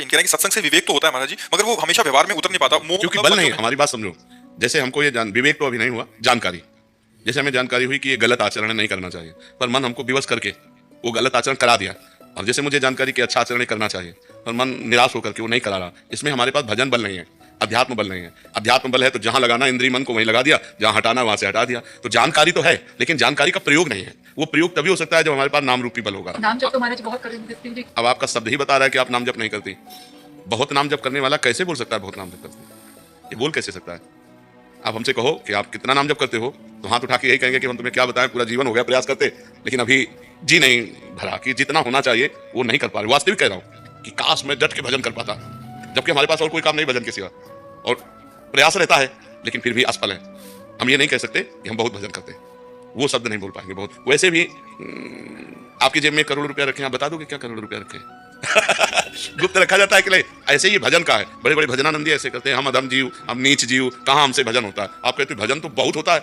जी इनके कि सत्संग से विवेक तो होता है महाराज जी, मगर वो हमेशा व्यवहार में उतर नहीं पाता। क्योंकि बल नहीं है। हमारी बात समझो, जैसे हमको ये विवेक तो अभी नहीं हुआ, जानकारी, जैसे हमें जानकारी हुई कि ये गलत आचरण नहीं करना चाहिए, पर मन हमको विवश करके वो गलत आचरण करा दिया। और जैसे मुझे जानकारी कि अच्छा आचरण करना चाहिए, पर मन निराश होकर के वो नहीं करा रहा, इसमें हमारे पास भजन बल नहीं है, अध्यात्म बल नहीं है। अध्यात्म बल है तो जहां लगाना इंद्रिय मन को वहीं लगा दिया, जहां हटाना वहां से हटा दिया। तो जानकारी तो है, लेकिन जानकारी का प्रयोग नहीं है। वो प्रयोग तभी हो सकता है जब हमारे पास नाम रूपी बल होगा। नाम जप तो महाराज बहुत करते हैं। अब आपका शब्द ही बता रहा है कि आप नाम जप नहीं करती। बहुत नाम जप करने वाला कैसे बोल सकता है बहुत नाम जप करती? ये बोल कैसे सकता है? आप हमसे कहो कि आप कितना नाम जप करते हो, तो हाथ उठा के यही कहेंगे कि हम तुम्हें क्या बताएं, पूरा जीवन हो गया प्रयास करते, लेकिन अभी जी नहीं भरा कि जितना होना चाहिए वो नहीं कर पा रहे। वास्तविक कह रहा हूं कि काश मैं डट के भजन कर पाता, जबकि हमारे पास और कोई काम नहीं भजन के सिवा, और प्रयास रहता है लेकिन फिर भी असफल है। हम ये नहीं कह सकते कि हम बहुत भजन करते, वो शब्द नहीं बोल पाएंगे। बहुत वैसे भी आपकी जेब में करोड़ रुपया रखे, आप बता दोगे क्या करोड़ रुपया रखे? गुप्त रखा जाता है कि नहीं? ऐसे ही भजन का है। बड़े बड़े भजनानंदी ऐसे करते हैं, हम अधम जीव, हम नीच जीव, कहाँ हमसे भजन होता है? आप कहते हो भजन तो बहुत होता है,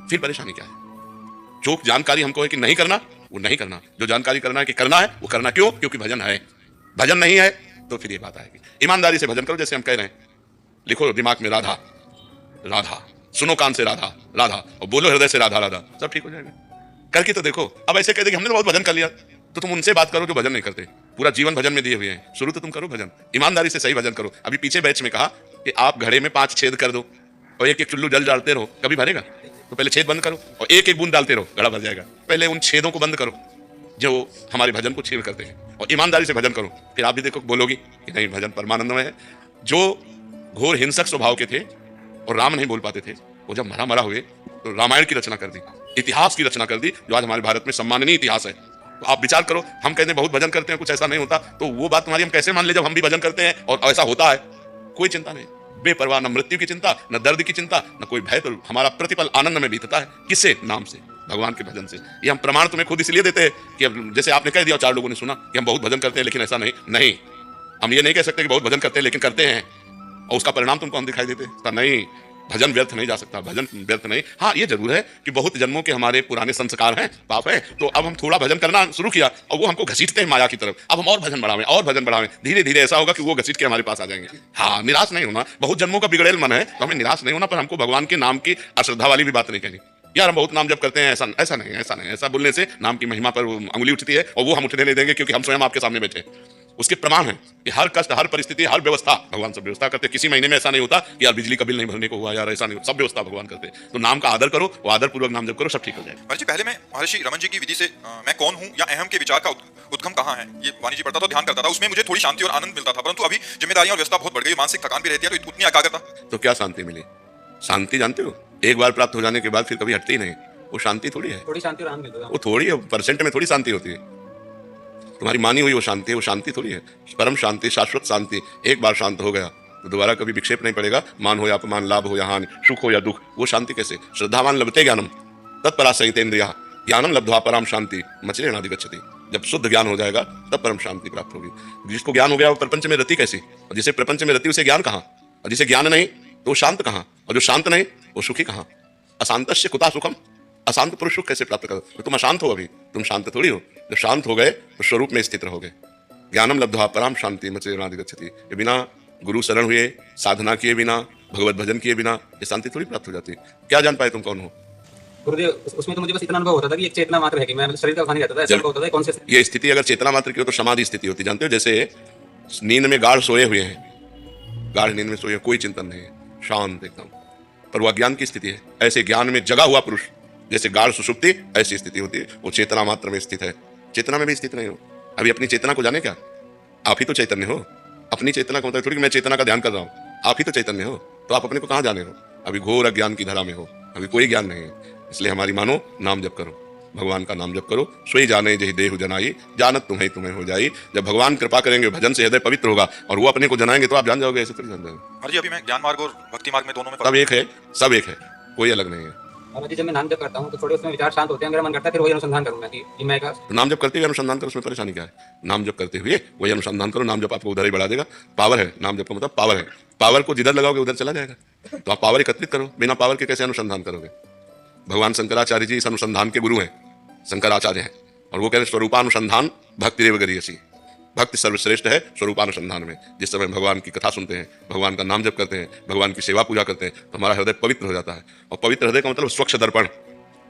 फिर परेशानी क्या है? जो जानकारी हमको है कि नहीं करना, वो नहीं करना। जो जानकारी करना है कि करना है, वो करना। क्यों? क्योंकि भजन है। भजन नहीं है तो फिर ये बात आएगी। ईमानदारी से भजन करो, जैसे हम कह रहे हैं, लिखो दिमाग में राधा राधा, सुनो कान से राधा राधा, और बोलो हृदय से राधा राधा, सब ठीक हो जाएगा। करके तो देखो। अब ऐसे कह दे कि हमने तो बहुत भजन कर लिया, तो तुम उनसे बात करो जो भजन नहीं करते, पूरा जीवन भजन में दिए हुए हैं। शुरू तो तुम करो भजन, ईमानदारी से सही भजन करो। अभी पीछे बैच में कहा कि आप घड़े में 5 छेद कर दो और एक एक चुल्लू जल डालते रहो, कभी भरेगा? तो पहले छेद बंद करो और एक एक बूंद डालते रहो, घड़ा भर जाएगा। पहले उन छेदों को बंद करो जो हमारे भजन को छेद करते हैं, और ईमानदारी से भजन करो, फिर आप भी देखो बोलोगी कि नहीं भजन परमानंदमय है। जो घोर हिंसक स्वभाव के थे और राम नहीं बोल पाते थे, वो जब मरा हुए तो रामायण की रचना कर दी, इतिहास की रचना कर दी, जो आज हमारे भारत में सम्माननीय इतिहास है। तो आप विचार करो, हम कहते हैं बहुत भजन करते हैं, कुछ ऐसा नहीं होता, तो वो बात तुम्हारी हम कैसे मान ले जब हम भी भजन करते हैं और ऐसा होता है? कोई चिंता नहीं, बेपरवाह, न मृत्यु की चिंता, न दर्द की चिंता, न कोई भय, तो हमारा प्रतिपल आनंद में बीतता है। किससे? नाम से, भगवान के भजन से। ये हम प्रमाण तुम्हें खुद इसलिए देते हैं कि अब जैसे आपने कह दिया, 4 लोगों ने सुना कि हम बहुत भजन करते हैं, लेकिन ऐसा नहीं। हम ये नहीं कह सकते कि बहुत भजन करते हैं लेकिन करते हैं और उसका परिणाम तुमको हम दिखाई देते नहीं। भजन व्यर्थ नहीं जा सकता, भजन व्यर्थ नहीं। हाँ, ये जरूर है कि बहुत जन्मों के हमारे पुराने संस्कार हैं, पाप है, तो अब हम थोड़ा भजन करना शुरू किया और वो हमको घसीटते हैं माया की तरफ। अब हम और भजन बढ़ावें और भजन बढ़ावें, धीरे धीरे ऐसा होगा कि वो घसीट के हमारे पास आ जाएंगे। हाँ, निराश नहीं होना। बहुत जन्मों का बिगड़ेल मन है तो हमें निराश नहीं होना, पर हमको भगवान के नाम की अश्रद्धा वाली भी बात नहीं कहनी। यार हम बहुत नाम जब करते हैं, ऐसा नहीं। ऐसा बोलने से नाम की महिमा पर अंगुली उठती है और वो हम उठने नहीं देंगे, क्योंकि हम स्वयं आपके सामने बैठे। उसके प्रमाण है कि हर कष्ट, हर परिस्थिति, हर व्यवस्था भगवान सब व्यवस्था करते। किसी महीने में ऐसा नहीं होता कि यार बिजली का बिल नहीं भरने को हुआ, यार ऐसा नहीं, सब व्यवस्था भगवान करते। तो नाम का आदर करो, वो आदर पूर्वक नाम जप करो, सब ठीक हो जाएगा। महाराज जी, पहले मैं महर्षि रमन जी की विधि से मैं कौन हूँ या अहम के विचार का उद्गम कहाँ है, ये वाणी जी पढ़ता था, ध्यान करता था, उसमें मुझे थोड़ी शांति और आनंद मिलता था। परंतु अभी जिम्मेदारियां और व्यवस्था बहुत बढ़ गई, मानसिक थकान भी रहती है, तो उतनी एकाग्रता। तो क्या शांति मिली? शांति जानते हो, एक बार प्राप्त हो जाने के बाद फिर कभी हटती ही नहीं। वो शांति थोड़ी है, थोड़ी शांति और आनंद मिलता है। वो थोड़ी है, परसेंट में थोड़ी शांति होती है। तुम्हारी मानी हुई वो शांति है, वो शांति थोड़ी है। परम शांति, शाश्वत शांति। एक बार शांत हो गया तो दोबारा कभी विक्षेप नहीं पड़ेगा। मान हो या अपमान, लाभ हो या हानि, सुख हो या दुख, वो शांति कैसे? श्रद्धावान लभते ज्ञानम तत्परा सहितेन्द्रिया, ज्ञानम लब्ध्वा पराम शांति मचिरेणादि गच्छति। जब शुद्ध ज्ञान हो जाएगा तब परम शांति प्राप्त होगी। जिसको ज्ञान हो गया वो प्रपंच में रति कैसी, और जिसे प्रपंच में रति उसे ज्ञान कहाँ, और जिसे ज्ञान नहीं तो शांत कहाँ, और जो शांत नहीं वो सुखी कहाँ? अशांतस्य कुतः सुखम, अशांत पुरुष सुख कैसे प्राप्त करो? तो तुम अशांत हो, अभी तुम शांत थोड़ी हो। जब शांत हो गए तो स्वरूप में स्थित रहोगे। ज्ञानम लब्ध्वा पराम शांति मचिरेणादि गच्छति। ये बिना गुरु शरण हुए, साधना किए बिना, भगवत भजन किए बिना ये शांति थोड़ी प्राप्त हो जाती। क्या जान पाए तुम कौन हो? गुरुदेव, उसमें तो मुझे बस इतना अनुभव होता था कि एक चेतना मात्र है कि मैं शरीर का खाने जाता था, ऐसा अनुभव होता था। कौन से ये स्थिति अगर चेतना मात्र की हो तो समाधि स्थिति होती, जानते हो? जैसे नींद में गाढ़ सोए हुए हैं, गाढ़ नींद में सोए, कोई चिंतन नहीं है, शांत एकदम, पर वह ज्ञान की स्थिति है। ऐसे ज्ञान में जगा हुआ पुरुष, जैसे गाढ़ सुषुप्ति, ऐसी स्थिति होती है। वो चेतना मात्र में स्थित है। चेतना में भी स्थित नहीं हो। अभी अपनी चेतना को जाने क्या? आप ही तो चैतन्य हो। अपनी चेतना का मतलब थोड़ी कि मैं चेतना का ध्यान कर रहा हूँ, आप ही तो चैतन्य हो। तो आप अपने को कहाँ जाने हो? अभी घोर अज्ञान की धरा में हो, अभी कोई ज्ञान नहीं है। इसलिए हमारी मानो, नाम जप करो, भगवान का नाम जप करो। सोई जाने जही देहु जनाई, जानत तुम्हें हो जाई। जब भगवान कृपा करेंगे, भजन से हृदय पवित्र होगा और वो अपने को जनाएंगे तो आप जान जाओगे, ऐसे तो जान जाओगे। महाराज जी, अभी मैं ज्ञान मार्ग और भक्ति मार्ग में दोनों में सब एक है, सब एक है, कोई अलग नहीं है। और जब मैं नाम जप करता हूँ तो थोड़े उसमें विचार शांत होते हैं, मेरा मन करता है फिर वही अनुसंधान करूंगा कि मैं का। तो नाम जप करते हुए अनुसंधान करो, उसमें परेशानी क्या है? नाम जप करते हुए वही अनुसंधान करो। नाम जप आपको उधर ही बढ़ा देगा। पावर है, नाम जप का मतलब पावर है। पावर को जिधर लगाओगे उधर चला जाएगा। तो आप पावर एकत्रित करो, बिना पावर के कैसे अनुसंधान करोगे? भगवान शंकराचार्य जी इस अनुसंधान के गुरु हैं, शंकराचार्य हैं, और वो कह रहे स्वरूपानुसंधान भक्ति रेव गरीयसी। भक्ति सर्वश्रेष्ठ है स्वरूपानुसंधान में। जिस समय भगवान की कथा सुनते हैं, भगवान का नाम जप करते हैं, भगवान की सेवा पूजा करते हैं, तो हमारा हृदय पवित्र हो जाता है। और पवित्र हृदय का मतलब स्वच्छ दर्पण।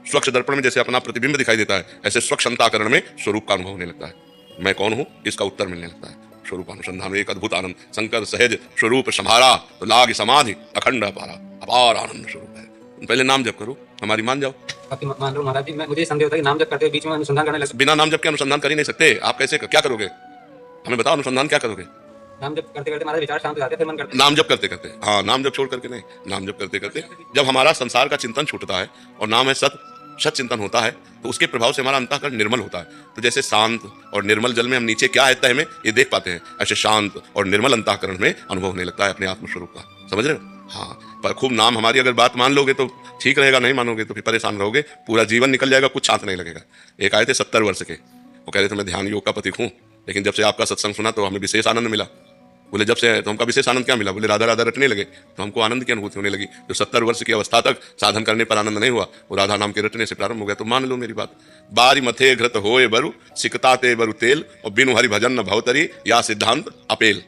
स्वच्छ दर्पण में जैसे अपना प्रतिबिंब दिखाई देता है, ऐसे स्वच्छ अंतःकरण में स्वरूप का अनुभव होने लगता है। मैं कौन हूँ इसका उत्तर मिलने लगता है। स्वरूपानुसंधान में एक अद्भुत आनंद। शंकर सहज स्वरूप संभारा तो लाग समाधि अखंड अपारा। अपार आनंद स्वरूप है। पहले नाम जप करो, हमारी मान जाओ। आपकी मान लो महाराज जी, मुझे संदेह होता है कि नाम जब करते हुए बीच में अनुसंधान करने लगता बिना नाम जप के अनुसंधान कर ही नहीं सकते आप। कैसे क्या करोगे, हमें बताओ, अनुसंधान क्या करोगे? नाम जब करते करते हमारे विचार शांत हो जाते हैं, फिर मन करता है नाम जप करते करते, हाँ, नाम जप छोड़ करके नहीं, नाम जप करते करते जब हमारा संसार का चिंतन छूटता है और नाम है सत चिंतन होता है, तो उसके प्रभाव से हमारा अंतःकरण निर्मल होता है। तो जैसे शांत और निर्मल जल में हम नीचे क्या है तह में ये देख पाते हैं, ऐसे शांत और निर्मल अंतःकरण में अनुभव होने लगता है अपने आत्मस्वरूप का। समझ रहे हो? हाँ, पर खूब नाम हमारी अगर बात मान लोगे तो ठीक रहेगा, नहीं मानोगे तो फिर परेशान रहोगे, पूरा जीवन निकल जाएगा, कुछ हाथ नहीं लगेगा। एक आए थे 70 वर्ष के, वो कह रहे थे मैं ध्यान योग का पथिक हूँ, लेकिन जब से आपका सत्संग सुना तो हमें विशेष आनंद मिला। बोले जब से, तो हमका विशेष आनंद क्या मिला? बोले राधा राधा रटने लगे तो हमको आनंद की अनुभूति होने लगी। जो 70 वर्ष की अवस्था तक साधन करने पर आनंद नहीं हुआ, वो राधा नाम के रटने से प्रारंभ हो गया। तो मान लो मेरी बात। बारी मथे घृत होए बरु सिकता ते बरु तेल और बिनु हरि भजन न भवतरी या सिद्धांत अपेल।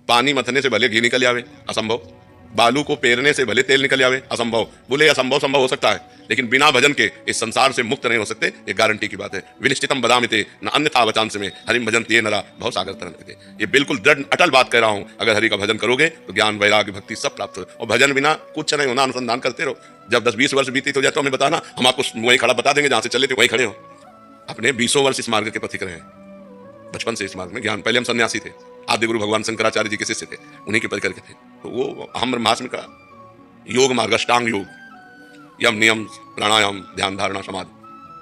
पानी मथने से भले घी निकल आवे, असंभव। बालू को पेरने से भले तेल निकल आवे, असंभव। बोले असंभव संभव हो सकता है, लेकिन बिना भजन के इस संसार से मुक्त नहीं हो सकते, ये गारंटी की बात है। विनिश्चितम बदामिते न अन्यथा वचांस में हरिम भजन ते नरा भव सागर तरंगते। ये बिल्कुल दृढ़ अटल बात कह रहा हूं। अगर हरि का भजन करोगे तो ज्ञान वैराग्य भक्ति सब प्राप्त हो, और भजन बिना कुछ नहीं होना। अनुसंधान करते रहो। जब 10-20 वर्ष बीती तो जाए तो हमें बताना, हम आपको वही खड़ा बता देंगे जहां से चले थे वहीं खड़े हो। अपने 20 वर्ष इस मार्ग के पथिक रहे हैं, बचपन से इस मार्ग में ज्ञान। पहले हम सन्यासी थे, आदि गुरु भगवान शंकराचार्य जी के शिष्य थे, उन्हीं के परिकर के थे। तो वो हम ब्रह्मास्म का योग मार्ग, अष्टांग योग, यम नियम प्राणायाम ध्यान धारणा समाधि,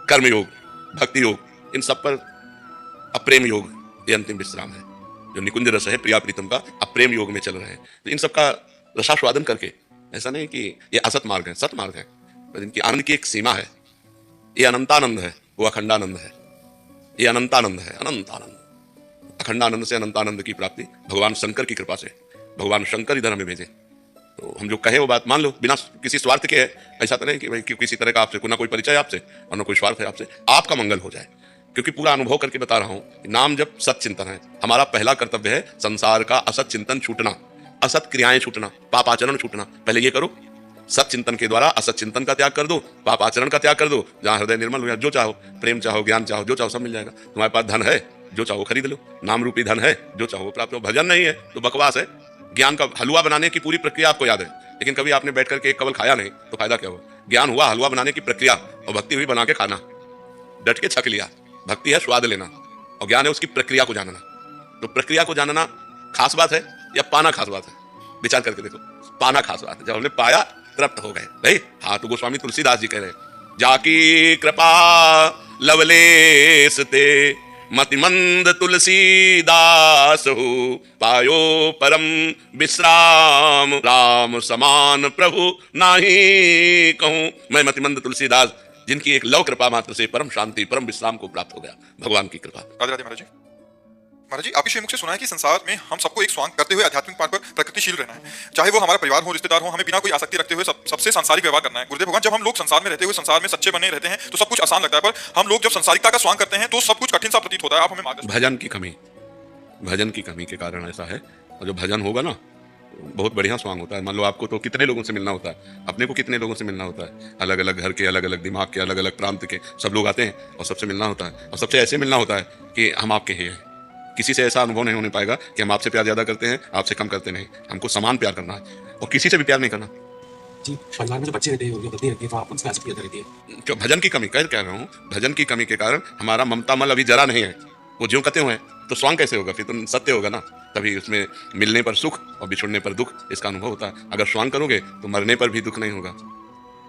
कर्म योग, भक्ति योग, इन सब पर अप्रेम योग ये अंतिम विश्राम है। जो निकुंज रस है प्रिया प्रीतम का, अप्रेम योग में चल रहे हैं। तो इन सब का रसास्वादन करके, ऐसा नहीं कि ये असत मार्ग है, सत मार्ग है, पर इनकी आनंद की एक सीमा है। ये अनंतानंद है, वो अखंडानंद है। ये अनंतानंद है, अनंतानंद। अखंडानंद से अनंतानंद की प्राप्ति भगवान शंकर की कृपा से, भगवान शंकर इधर हमें भेजे। तो हम जो कहे वो बात मान लो, बिना किसी स्वार्थ के है। ऐसा तो नहीं कि भाई किसी तरह का आपसे ना कोई परिचय आपसे और ना कोई स्वार्थ है आपसे, आपका मंगल हो जाए। क्योंकि पूरा अनुभव करके बता रहा हूं, नाम जब सत चिंतन है। हमारा पहला कर्तव्य है संसार का असत चिंतन छूटना, असत क्रियाएं छूटना, पापाचरण छूटना। पहले ये करो, सत चिंतन के द्वारा असत चिंतन का त्याग कर दो, पाप आचरण का त्याग कर दो। जहां हृदय निर्मल हो जाए, जो चाहो, प्रेम चाहो, ज्ञान चाहो, जो चाहो सब मिल जाएगा। तुम्हारे पास धन है, जो चाहो खरीद लो। नाम रूपी धन है, जो चाहो प्राप्त हो। भजन नहीं है तो बकवास है। ज्ञान का हलवा बनाने की पूरी प्रक्रिया आपको याद है, लेकिन कभी आपने बैठ करके एक कवल खाया नहीं, तो फायदा क्या हुआ? ज्ञान हुआ हलवा बनाने की प्रक्रिया, और भक्ति हुई बना के खाना। डट के छक लिया। भक्ति है स्वाद लेना, और ज्ञान है उसकी प्रक्रिया को जानना। तो प्रक्रिया को जानना खास बात है या पाना खास बात है? विचार करके देखो, पाना खास बात है। जब हमने पाया तृप्त हो गए भाई। हाँ, तो गोस्वामी तुलसीदास जी कह रहे हैं, जाकी कृपा लवलेस ते मतिमंद तुलसीदास हो, पायो परम विश्राम राम समान प्रभु नाही कहूं। मैं मतिमंद तुलसीदास, जिनकी एक लव कृपा मात्र से परम शांति परम विश्राम को प्राप्त हो गया, भगवान की कृपा। राधे राधे महाराज जी। महाराज जी, आपके श्रीमुख से सुना है कि संसार में हम सबको एक स्वांग करते हुए आध्यात्मिक मार्ग पर प्रकृतिशील रहना है। चाहे वो हमारा परिवार हो, रिश्तेदार हो, हमें बिना कोई आसक्ति रखते हुए सबसे सांसारिक व्यवहार करना है। गुरुदेव भगवान, जब हम लोग संसार में रहते हुए संसार में सच्चे बने रहते हैं तो सब कुछ आसान लगता है, पर हम लोग जब संसारिकता का स्वांग करते हैं तो सब कुछ कठिन सा प्रतीत होता है। आप हमें मार्गदर्शन। भजन की कमी के कारण ऐसा है। और जो भजन होगा ना, बहुत बढ़िया स्वांग होता है। मान लो आपको तो कितने लोगों से मिलना होता है, अपने को कितने लोगों से मिलना होता है, अलग अलग घर के, अलग अलग दिमाग के, अलग अलग प्रांत के सब लोग आते हैं और सबसे मिलना होता है। और सबसे ऐसे मिलना होता है कि हम आपके ही हैं। किसी से ऐसा अनुभव नहीं होने पाएगा कि हम आपसे प्यार ज्यादा करते हैं, आपसे कम करते नहीं। हमको समान प्यार करना है, और किसी से भी प्यार नहीं करना। जी, परिवार में जो बच्चे रहते हैं, जो पत्नी रहती है, तो आप उनसे आसक्ति रहती है। जो भजन की कमी कह रहा हूँ, भजन की कमी के कारण हमारा ममता मल अभी जरा नहीं है। वो ज्यों कहते हुए तो स्वांग कैसे होगा? फिर तो सत्य होगा ना। तभी उसमें मिलने पर सुख और बिछुड़ने पर दुख, इसका अनुभव होता है। अगर स्वांग करोगे तो मरने पर भी दुख नहीं होगा,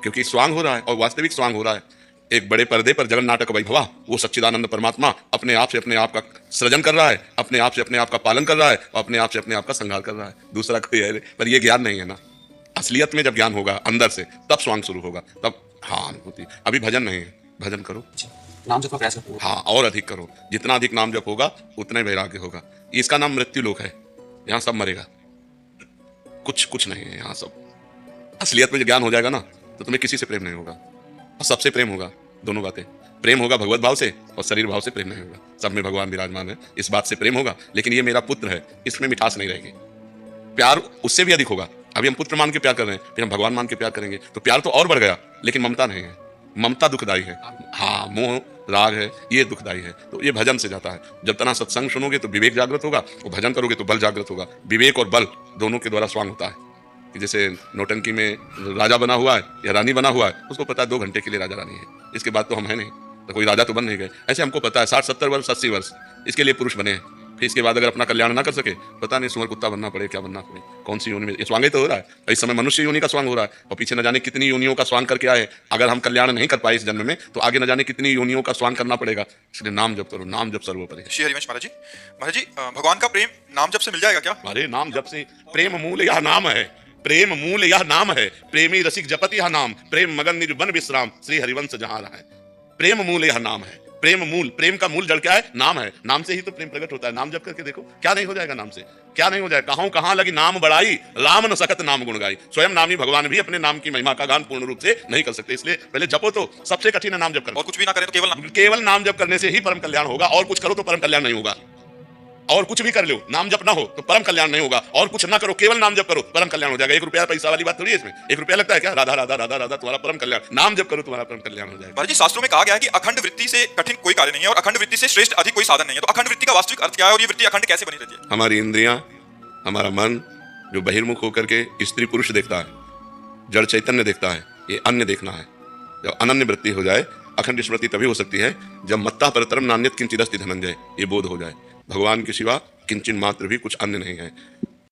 क्योंकि स्वांग हो रहा है, और वास्तविक स्वांग हो रहा है। एक बड़े पर्दे पर जगन नाटक वैभवा, वो सच्चिदानंद परमात्मा अपने आप से अपने आप का सृजन कर रहा है, अपने आप से अपने आप का पालन कर रहा है, और अपने आप से अपने आप का संहार कर रहा है। दूसरा कोई है, पर ये ज्ञान नहीं है ना। असलियत में जब ज्ञान होगा अंदर से, तब स्वांग शुरू होगा, तब हाँ अनुभूति। अभी भजन नहीं है। भजन करो, नाम जप का प्रयास करो। हाँ, और अधिक करो। जितना अधिक नाम जप होगा उतना वैराग्य होगा। इसका नाम मृत्यु लोक है। यहाँ सब मरेगा, कुछ नहीं है यहाँ सब। असलियत में जब ज्ञान हो जाएगा ना, तो तुम्हें किसी से प्रेम नहीं होगा, और सबसे प्रेम होगा। दोनों बातें। प्रेम होगा भगवत भाव से और शरीर भाव से प्रेम नहीं होगा। सब में भगवान विराजमान है, इस बात से प्रेम होगा, लेकिन ये मेरा पुत्र है, इसमें मिठास नहीं रहेगी। प्यार उससे भी अधिक होगा। अभी हम पुत्र मान के प्यार कर रहे हैं, फिर हम भगवान मान के प्यार करेंगे तो प्यार तो और बढ़ गया, लेकिन ममता नहीं है। ममता दुखदाई है, हाँ, मोह राग है, ये दुखदाई है। तो ये भजन से जाता है। जब तना सत्संग सुनोगे तो विवेक जागृत होगा, और भजन करोगे तो बल जागृत होगा। विवेक और बल दोनों के द्वारा स्वांग होता है। कि जैसे नौटंकी में राजा बना हुआ है या रानी बना हुआ है, उसको पता है 2 घंटे के लिए राजा रानी है, इसके बाद तो हम है नहीं, तो कोई राजा तो बन नहीं गए। ऐसे हमको पता है 60-70 वर्ष 80 वर्ष इसके लिए पुरुष बने हैं, फिर इसके बाद अगर अपना कल्याण ना कर सके, पता नहीं सुअर कुत्ता बनना पड़े, क्या बनना पड़े, कौन सी योनि में। स्वांग ही तो हो रहा है इस समय, मनुष्य योनि का स्वांग हो रहा है, और पीछे न जाने कितनी योनियों का स्वांग करके आए। अगर हम कल्याण नहीं कर पाए इस जन्म में, तो आगे न जाने कितनी योनियों का स्वांग करना पड़ेगा। इसलिए नाम जप करो, नाम जप सर्वोपरि है। श्री हरिवंश महाराज जी, भगवान का प्रेम नाम जप से मिल जाएगा क्या? अरे नाम जप से प्रेम मूल यह नाम है, प्रेम मूल यह नाम है, प्रेमी रसिक जपति यह नाम, प्रेम मगन निर्बन विश्राम, श्री हरिवंश जहां रहा है। प्रेम मूल यह नाम है, प्रेम मूल, प्रेम का मूल जड़ क्या है? नाम है। नाम से ही तो प्रेम प्रकट होता है। नाम जप करके देखो, क्या नहीं हो जाएगा नाम से, क्या नहीं हो जाएगा। कहां कहां लगी नाम बढ़ाई, राम न सकत नाम गुण गाई। स्वयं नामी भगवान भी अपने नाम की महिमा का गान पूर्ण रूप से नहीं कर सकते, इसलिए पहले जपो। तो सबसे कठिन है नाम जप करना। और कुछ भी ना करें तो केवल नाम जप करने से ही परम कल्याण होगा, और कुछ करो तो परम कल्याण नहीं होगा। और कुछ भी कर लो, नाम जप ना हो तो परम कल्याण नहीं होगा, और कुछ ना करो, केवल नाम जप करो, परम कल्याण हो जाएगा। 1 रुपया पैसा वाली बात थोड़ी है इसमें। 1 रुपया लगता है क्या? राधा राधा राधा राधा, तुम्हारा परम कल्याण। नाम जप करो, तुम्हारा परम कल्याण हो जाएगा। महाराज जी, शास्त्रों में कहा गया है कि अखंड वृत्ति से कठिन कोई कार्य नहीं है, और अखंड वृत्ति से श्रेष्ठ अधिक कोई साधन नहीं है। तो अखंड वृत्ति का वास्तविक अर्थ क्या है, और ये वृत्ति अखंड कैसे बनी रहती है? हमारी इंद्रियां, हमारा मन जो बहिर्मुख होकर के स्त्री पुरुष देखता है, जड़ चैतन्य देखता है, ये अन्य देखना है। जब अनन्य वृत्ति हो जाए, अखंड स्मृति तभी हो सकती है जब मत्ता परतरम नान्यत किंचिदस्ति धनंजय, ये बोध हो जाए, भगवान के सिवा किंचन मात्र भी कुछ अन्य नहीं है।